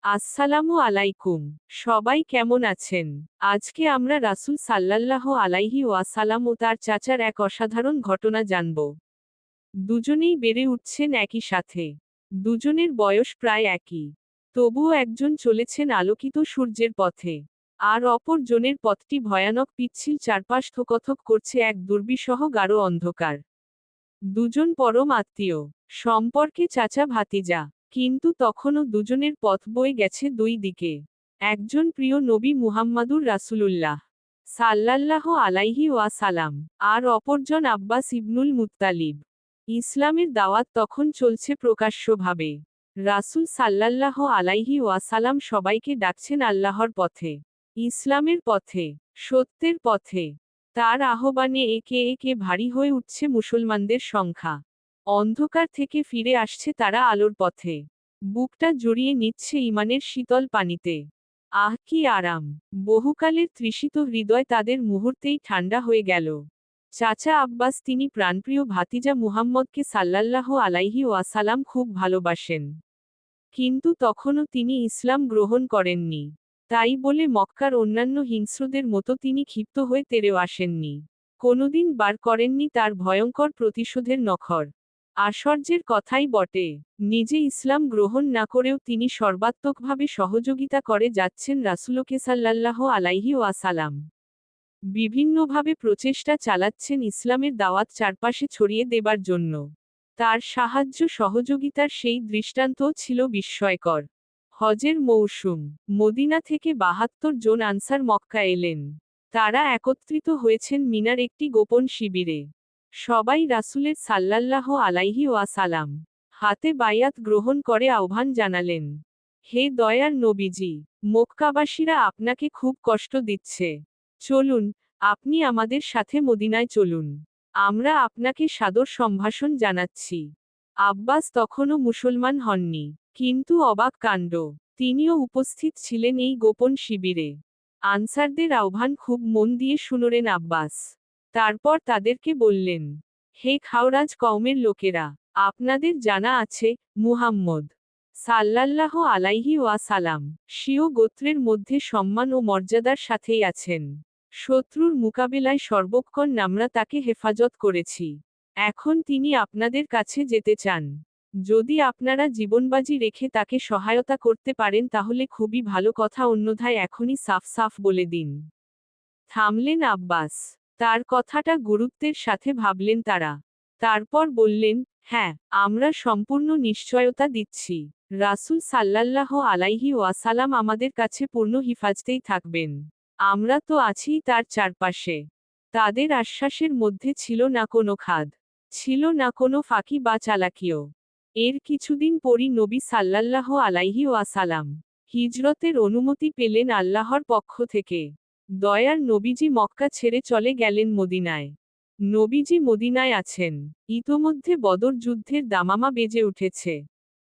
আসসালামু আলাইকুম। সবাই কেমন আছেন? আজকে আমরা রাসূল সাল্লাল্লাহু আলাইহি ওয়াসাল্লাম ও তার চাচার এক অসাধারণ ঘটনা জানব। দুজনেই বেড়ে উঠছেন একই সাথে। দুজনের বয়স প্রায় একই। তবুও একজন চলেছেন আলোকিত সূর্যের পথে। আর অপর জনের পথটি ভয়ানক পিচ্ছিল, চারপাশ থোকথক করছে এক দুর্বিষহ গাঢ় অন্ধকার। দুজন পরম আত্মীয়। সম্পর্কে চাচা ভাতিজা। কিন্তু তখনও দুজনের পথ বয়ে গেছে দুই দিকে। একজন প্রিয় নবী মুহাম্মাদুর রাসূলুল্লাহ সাল্লাল্লাহু আলাইহি ওয়াসাল্লাম, আর অপরজন আব্বাস ইবনুল মুত্তালিব। ইসলামের দাওয়াত তখন চলছে প্রকাশ্যভাবে। রাসূল সাল্লাল্লাহু আলাইহি ওয়াসাল্লাম সবাইকে ডাকছেন আল্লাহর পথে, ইসলামের পথে, সত্যের পথে। তার আহ্বানে একে একে ভারী হয়ে উঠছে মুসলমানদের সংখ্যা। অন্ধকার থেকে ফিরে আসছে তারা আলোর পথে। বুকটা জড়িয়ে নিচ্ছে ঈমানের শীতল পানিতে। আহ কি আরাম! বহুকালের তৃষিত হৃদয় তাদের মুহূর্তেই ঠান্ডা হয়ে গেল। চাচা আব্বাস, তিনি প্রাণপ্রিয় ভাতিজা মুহাম্মদকে সাল্লাল্লাহু আলাইহি ওয়াসাল্লাম খুব ভালোবাসেন। কিন্তু তখনও তিনি ইসলাম গ্রহণ করেননি। তাই বলে মক্কার অন্যান্য হিংস্রদের মতো তিনি ক্ষিপ্ত হয়ে তেড়েও আসেননি। কোনোদিন বার করেননি তার ভয়ঙ্কর প্রতিশোধের নখর। আশ্চর্যের কথাই বটে, নিজে ইসলাম গ্রহণ না করেও তিনি সর্বাত্মকভাবে সহযোগিতা করে যাচ্ছেন রাসূলকে সাল্লাল্লাহু আলাইহি ওয়াসাল্লাম। বিভিন্নভাবে প্রচেষ্টা চালাচ্ছেন ইসলামের দাওয়াত চারপাশে ছড়িয়ে দেবার জন্য। তার সাহায্য সহযোগিতার সেই দৃষ্টান্তও ছিল বিস্ময়কর। হজের মৌসুম। মদিনা থেকে ৭২ জন আনসার মক্কা এলেন। তারা একত্রিত হয়েছেন মিনার একটি গোপন শিবিরে। সবাই রাসূলের সাল্লাল্লাহু আলাইহি ওয়াসাল্লাম হাতে বায়াত গ্রহণ করে আহ্বান জানালেন। হে দয়ার নবীজি, মক্কাবাসীরা আপনাকে খুব কষ্ট দিচ্ছে। চলুন, আপনি আমাদের সাথে মদিনায় চলুন। আমরা আপনাকে সাদর সম্ভাষণ জানাচ্ছি। আব্বাস তখনও মুসলমান হননি। কিন্তু অবাক কাণ্ড, তিনিও উপস্থিত ছিলেন এই গোপন শিবিরে। আনসারদের আহ্বান খুব মন দিয়ে শুনলেন আব্বাস। তারপর তাদেরকে বললেন, হে খাওরাজ কওমের লোকেরা, আপনাদের জানা আছে, মুহাম্মদ সাল্লাল্লাহু আলাইহি ওয়াসাল্লাম স্বীয় গোত্রের মধ্যে সম্মান ও মর্যাদার সাথেই আছেন। শত্রুর মোকাবেলায় সর্বক্ষণ আমরা তাকে হেফাজত করেছি। এখন তিনি আপনাদের কাছে যেতে চান। যদি আপনারা জীবনবাজি রেখে তাকে সহায়তা করতে পারেন তাহলে খুবই ভালো কথা, অন্যথায় এখনই সাফ সাফ বলে দিন। থামলেন আব্বাস। তার কথাটা গুরুত্বের সাথে ভাবলেন তারা। তারপর বললেন, হ্যাঁ, আমরা সম্পূর্ণ নিশ্চয়তা দিচ্ছি। রাসূল সাল্লাল্লাহু আলাইহি ওয়াসাল্লাম আমাদের কাছে পূর্ণ হিফাজতেই থাকবেন। আমরা তো আছিই তার চারপাশে। তাদের আশ্বাসের মধ্যে ছিল না কোনো খাদ, ছিল না কোনো ফাঁকি বা চালাকিও। এর কিছুদিন পরই নবী সাল্লাল্লাহু আলাইহি ওয়াসাল্লাম হিজরতের অনুমতি পেলেন আল্লাহর পক্ষ থেকে। দয়ার নবীজি মক্কা ছেড়ে চলে গেলেন মদিনায়। নবীজি মদিনায় আছেন। ইতোমধ্যে বদর যুদ্ধের দামামা বেজে উঠেছে।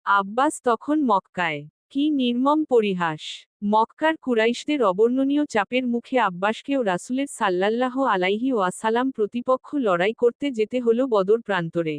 আব্বাস তখন মক্কায়। কি নির্মম পরিহাস! মক্কার কুরাইশদের অবর্ণনীয় চাপের মুখে আব্বাসকেও রাসূলের সাল্লাল্লাহু আলাইহি ওয়াসাল্লাম প্রতিপক্ষ লড়াই করতে যেতে হলো বদর প্রান্তরে।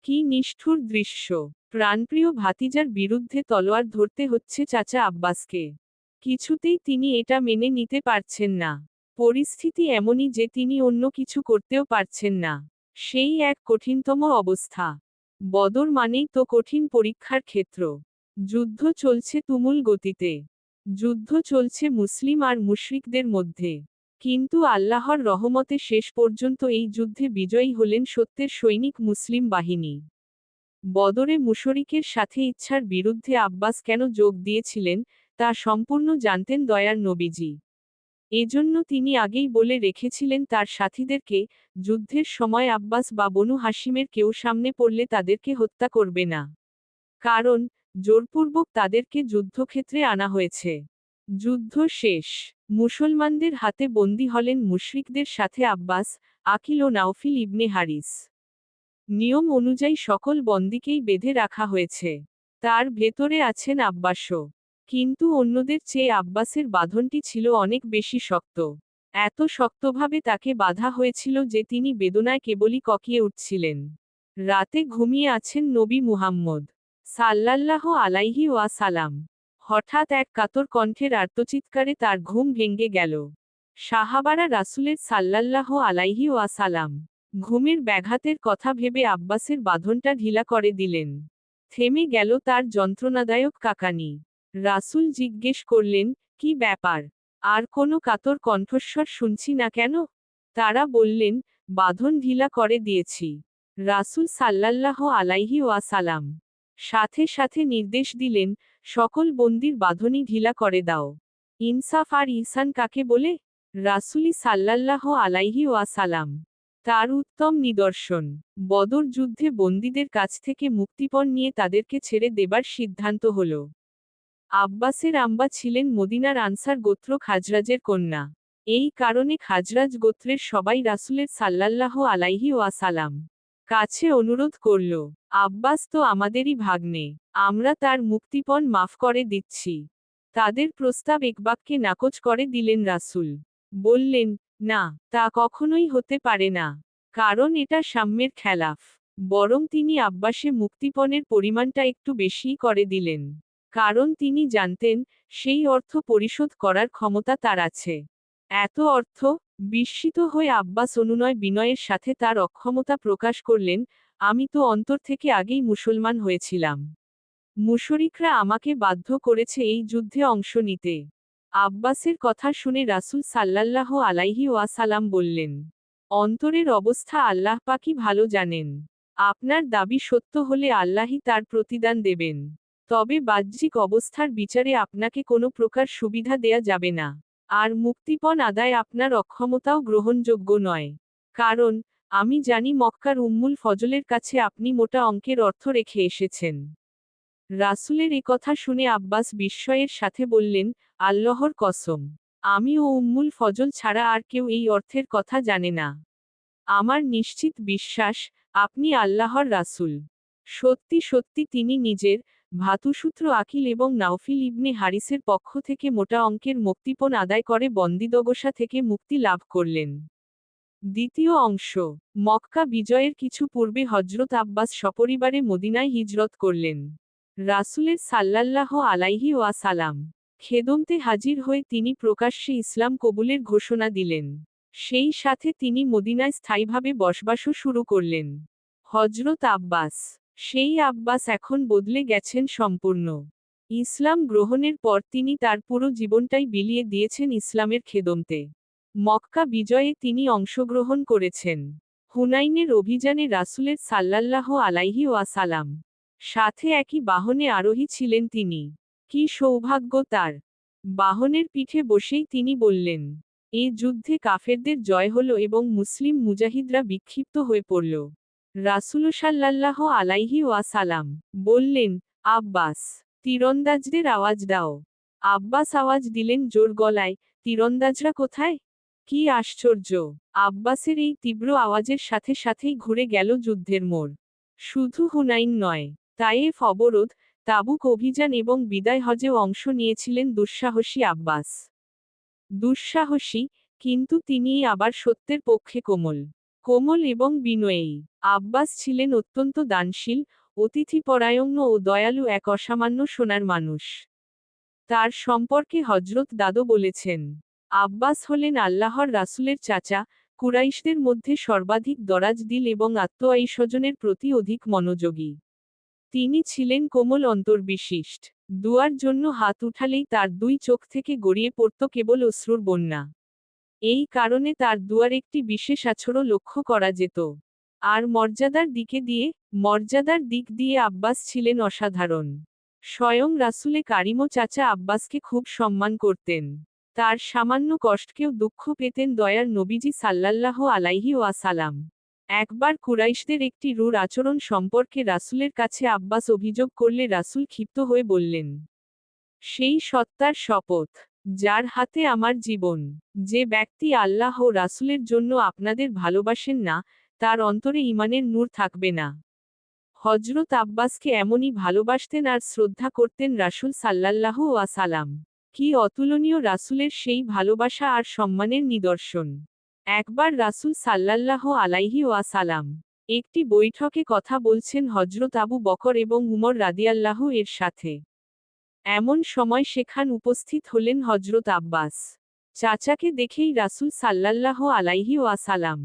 কি নিষ্ঠুর দৃশ্য! প্রাণপ্রিয় ভাতিজার বিরুদ্ধে তলোয়ার ধরতে হচ্ছে চাচা আব্বাসকে। কিছুতেই তিনি এটা মেনে নিতে পারছেন না। পরিস্থিতি এমনই যে তিনি অন্য কিছু করতেও পারছেন না। সেই এক কঠিনতম অবস্থা। বদর মানেই তো কঠিন পরীক্ষার ক্ষেত্র। যুদ্ধ চলছে তুমুল গতিতে। যুদ্ধ চলছে মুসলিম আর মুশরিকদের মধ্যে। কিন্তু আল্লাহর রহমতে শেষ পর্যন্ত এই যুদ্ধে বিজয়ী হলেন সত্যের সৈনিক মুসলিম বাহিনী। বদরে মুশরিকের সাথে ইচ্ছার বিরুদ্ধে আব্বাস কেন যোগ দিয়েছিলেন, তা সম্পূর্ণ জানতেন দয়ার নবীজি। এজন্য তিনি আগেই বলে রেখেছিলেন তার সাথীদেরকে, যুদ্ধের সময় আব্বাস বা বনু হাশিমের কেউ সামনে পড়লে তাদেরকে হত্যা করবে না। কারণ, জোরপূর্বক তাদেরকে যুদ্ধক্ষেত্রে আনা হয়েছে। যুদ্ধ শেষ। মুসলমানদের হাতে বন্দী হলেন মুশরিকদের সাথে আব্বাস, আকিল ও নাওফিল ইবনে হারিস। নিয়ম অনুযায়ী সকল বন্দীকেই বেঁধে রাখা হয়েছে। তার ভেতরে আছেন আব্বাসও। কিন্তু অন্যদের চেয়ে আব্বাসের বাঁধনটি ছিল অনেক বেশি শক্ত। এত শক্তভাবে তাকে বাঁধা হয়েছিল যে তিনি বেদনায় কেবলই ককিয়ে উঠছিলেন। রাতে ঘুমিয়ে আছেন নবী মুহাম্মদ সাল্লাল্লাহু আলাইহি ওয়াসাল্লাম। হঠাৎ এক কাতর কণ্ঠের আর্তচিৎকারে তার ঘুম ভেঙে গেল। সাহাবারা রাসূলের সাল্লাল্লাহু আলাইহি ওয়াসাল্লাম ঘুমের ব্যাঘাতের কথা ভেবে আব্বাসের বাঁধনটা ঢিলা করে দিলেন। থেমে গেল তার যন্ত্রণাদায়ক কাঁকানি। রাসূল জিজ্ঞেস করলেন, কি ব্যাপার? আর কোনো কাতর কণ্ঠস্বর শুনছি না কেন? তারা বললেন, বাঁধন ঢিলা করে দিয়েছি। রাসূল সাল্লাল্লাহু আলাইহি ওয়াসাল্লাম সাথে সাথে নির্দেশ দিলেন, সকল বন্দির বাঁধনই ঢিলা করে দাও। ইনসাফ আর ইহসান কাকে বলে? রাসূলি সাল্লাল্লাহু আলাইহি ওয়াসাল্লাম তার উত্তম নিদর্শন। বদর যুদ্ধে বন্দীদের কাছ থেকে মুক্তিপণ নিয়ে তাদেরকে ছেড়ে দেবার সিদ্ধান্ত হল। আব্বাসের আম্বা ছিলেন মদিনার আনসার গোত্র খাজরাজের কন্যা। এই কারণে খাজরাজ গোত্রের সবাই রাসূলের সাল্লাল্লাহু আলাইহি ওয়াসাল্লাম কাছে অনুরোধ করল, আব্বাস তো আমাদেরই ভাগ্নে, আমরা তার মুক্তিপণ মাফ করে দিচ্ছি। তাদের প্রস্তাব একবাক্যে নাকচ করে দিলেন রাসূল। বললেন, না, তা কখনোই হতে পারে না। কারণ এটা সাম্যের খেলাফ। বরং তিনি আব্বাসে মুক্তিপণের পরিমাণটা একটু বেশিই করে দিলেন। কারণ তিনি জানতেন, সেই অর্থ পরিশোধ করার ক্ষমতা তার আছে। এত অর্থ? বিস্মিত হয়ে আব্বাস অনুনয় বিনয়ের সাথে তার অক্ষমতা প্রকাশ করলেন, আমি তো অন্তর থেকে আগেই মুসলমান হয়েছিলাম। মুশরিকরা আমাকে বাধ্য করেছে এই যুদ্ধে অংশ নিতে। আব্বাসের কথা শুনে রাসূল সাল্লাল্লাহু আলাইহি ওয়াসাল্লাম বললেন, অন্তরের অবস্থা আল্লাহ পাকই ভালো জানেন। আপনার দাবি সত্য হলে আল্লাহই তার প্রতিদান দেবেন। তবে বাহ্যিক অবস্থার বিচারে আপনাকে কোনো প্রকার সুবিধা দেয়া যাবে না। আর মুক্তিপণ আদায় আপনার অক্ষমতাও গ্রহণযোগ্য নয়। কারণ, আমি জানি মক্কার উম্মুল ফজলের কাছে আপনি মোটা অঙ্কের অর্থ রেখে এসেছেন। রাসূলের এ কথা শুনে আব্বাস বিস্ময়ের সাথে বললেন, আল্লাহর কসম, আমি ও উম্মুল ফজল ছাড়া আর কেউ এই অর্থের কথা জানে না। আমার নিশ্চিত বিশ্বাস, আপনি আল্লাহর রাসূল। সত্যি সত্যি তিনি নিজের ভ্রাতুসূত্র আকিল এবং নাওফিল ইবনে হারিসের পক্ষ থেকে মোটা অঙ্কের মুক্তিপণ আদায় করে বন্দিদশা থেকে মুক্তি লাভ করলেন। দ্বিতীয় অংশ। মক্কা বিজয়ের কিছু পূর্বে হযরত আব্বাস সপরিবারে মদিনায় হিজরত করলেন। রাসূলের সাল্লাল্লাহু আলাইহি ওয়াসাল্লাম খেদমতে হাজির হয়ে তিনি প্রকাশ্যে ইসলাম কবুলের ঘোষণা দিলেন। সেই সাথে তিনি মদিনায় স্থায়ীভাবে বসবাসও শুরু করলেন। হযরত আব্বাস, সেই আব্বাস এখন বদলে গেছেন সম্পূর্ণ। ইসলাম গ্রহণের পর তিনি তার পুরো জীবনটাই বিলিয়ে দিয়েছেন ইসলামের খেদমতে। মক্কা বিজয়ে তিনি অংশগ্রহণ করেছেন। হুনাইনের অভিযানে রাসূলের সাল্লাল্লাহু আলাইহি ওয়াসাল্লাম সাথে একই বাহনে আরোহী ছিলেন তিনি। কি সৌভাগ্য তার! বাহনের পিঠে বসেই তিনি বললেন, এ যুদ্ধে কাফেরদের জয় হল এবং মুসলিম মুজাহিদরা বিক্ষিপ্ত হয়ে পড়ল। রাসূল সাল্লাল্লাহু আলাইহি ওয়াসাল্লাম বললেন, আব্বাস, তীরন্দাজদের আওয়াজ দাও। আব্বাস আওয়াজ দিলেন জোর গলায়, তীরন্দাজরা কোথায়? কি আশ্চর্য! আব্বাসের এই তীব্র আওয়াজের সাথে সাথেই ঘুরে গেল যুদ্ধের মোড়। শুধু হুনাইন নয়, তায়েফ অবরোধ, তাবুক অভিযান এবং বিদায় হজেও অংশ নিয়েছিলেন দুঃসাহসী আব্বাস। দুঃসাহসী, কিন্তু তিনিই আবার সত্যের পক্ষে কোমল। কোমল এবং বিনয়ী। আব্বাস ছিলেন অত্যন্ত দানশীল, অতিথিপরায়ণ ও দয়ালু এক অসামান্য সোনার মানুষ। তার সম্পর্কে হযরত দাদো বলেছেন, আব্বাস হলেন আল্লাহর রাসূলের চাচা, কুরাইশদের মধ্যে সর্বাধিক দরাজ দিল এবং আত্মীয়স্বজনের প্রতি অধিক মনোযোগী। তিনি ছিলেন কোমল অন্তর্বিশিষ্ট। দুয়ার জন্য হাত উঠালেই তার দুই চোখ থেকে গড়িয়ে পড়ত কেবল অশ্রুর বন্যা। এই কারণে তার দুয়ার একটি বিশেষ আছরও লক্ষ্য করা যেত। আর মর্যাদার দিক দিয়ে আব্বাস ছিলেন অসাধারণ। স্বয়ং রাসূলে কারিমও চাচা আব্বাসকে খুব সম্মান করতেন। তার সামান্য কষ্টকেও দুঃখ পেতেন দয়ার নবীজি সাল্লাল্লাহু আলাইহি ওয়াসাল্লাম। একবার কুরাইশদের একটি রূঢ় আচরণ সম্পর্কে রাসূলের কাছে আব্বাস অভিযোগ করলে রাসূল ক্ষিপ্ত হয়ে বললেন, সেই সত্তার শপথ, যার হাতে আমার জীবন, যে ব্যক্তি আল্লাহ ও রাসূলের জন্য আপনাদের ভালোবাসেন না, তার অন্তরে ঈমানের নূর থাকবে না। হযরত আব্বাসকে এমনই ভালোবাসতেন আর শ্রদ্ধা করতেন রাসূল সাল্লাল্লাহু ওয়াসাল্লাম। কি অতুলনীয় রাসূলের সেই ভালোবাসা আর সম্মানের নিদর্শন! একবার রাসূল সাল্লাল্লাহু আলাইহি ওয়াসাল্লাম একটি বৈঠকে কথা বলছেন হযরত আবু বকর এবং উমর রাদিয়াল্লাহু এর সাথে। এমন সময় সেখান উপস্থিত হলেন হজরত আব্বাস। চাচাকে দেখেই রাসূল সাল্লাল্লাহু আলাইহি ওয়াসাল্লাম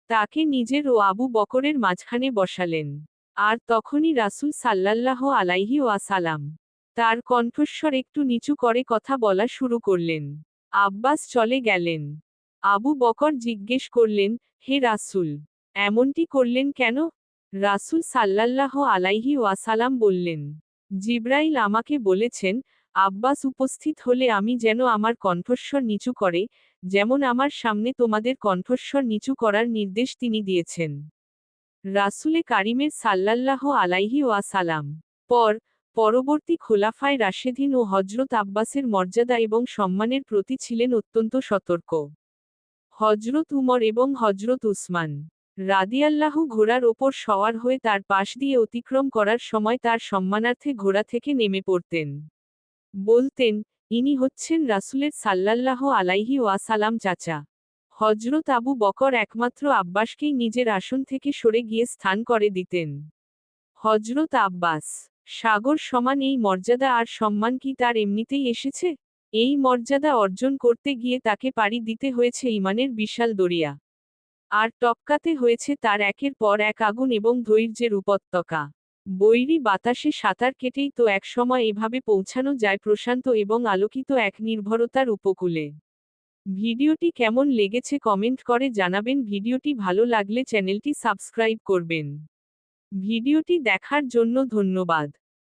তাকে নিজের ও আবু বকরের মাঝখানে বসালেন। আর তখনই রাসূল সাল্লাল্লাহু আলাইহি ওয়াসাল্লাম তার কণ্ঠস্বর একটু নিচু করে কথা বলা শুরু করলেন। আব্বাস চলে গেলেন। আবু বকর জিজ্ঞেস করলেন, হে রাসূল, এমনটি করলেন কেন? রাসূল সাল্লাল্লাহু আলাইহি ওয়াসাল্লাম বললেন, জিবরাইল আমাকে বলেছেন, আব্বাস উপস্থিত হলে আমি যেন আমার কণ্ঠস্বর নিচু করে, যেমন আমার সামনে তোমাদের কণ্ঠস্বর নিচু করার নির্দেশ তিনি দিয়েছেন। রাসূলে কারিমের সাল্লাল্লাহু আলাইহি ওয়াসাল্লাম পরবর্তী খোলাফায়ে রাশেদিন ও হজরত আব্বাসের মর্যাদা এবং সম্মানের প্রতি ছিলেন অত্যন্ত সতর্ক। হজরত উমর এবং হজরত উসমান রাদিয়াল্লাহু ঘোড়ার ওপর সওয়ার হয়ে তার পাশ দিয়ে অতিক্রম করার সময় তার সম্মানার্থে ঘোড়া থেকে নেমে পড়তেন। বলতেন, ইনি হচ্ছেন রাসূলের সাল্লাল্লাহু আলাইহি ওয়াসাল্লাম চাচা। হজরত আবু বকর একমাত্র আব্বাসকেই নিজের আসন থেকে সরে গিয়ে স্থান করে দিতেন। হজরত আব্বাস সাগর সমান এই মর্যাদা আর সম্মান কি তার এমনিতেই এসেছে? এই মর্যাদা অর্জন করতে গিয়ে তাকে পাড়ি দিতে হয়েছে ঈমানের বিশাল দরিয়া। আর টপকাতে হয়েছে তার একের পর এক আগুন এবং ধৈর্যের উপত্যকা। বৈরী বাতাসে সাঁতার কেটেই তো একসময় এভাবে পৌঁছানো যায় প্রশান্ত এবং আলোকিত এক নির্ভরতার উপকূলে। ভিডিওটি কেমন লেগেছে কমেন্ট করে জানাবেন। ভিডিওটি ভালো লাগলে চ্যানেলটি সাবস্ক্রাইব করবেন। ভিডিওটি দেখার জন্য ধন্যবাদ।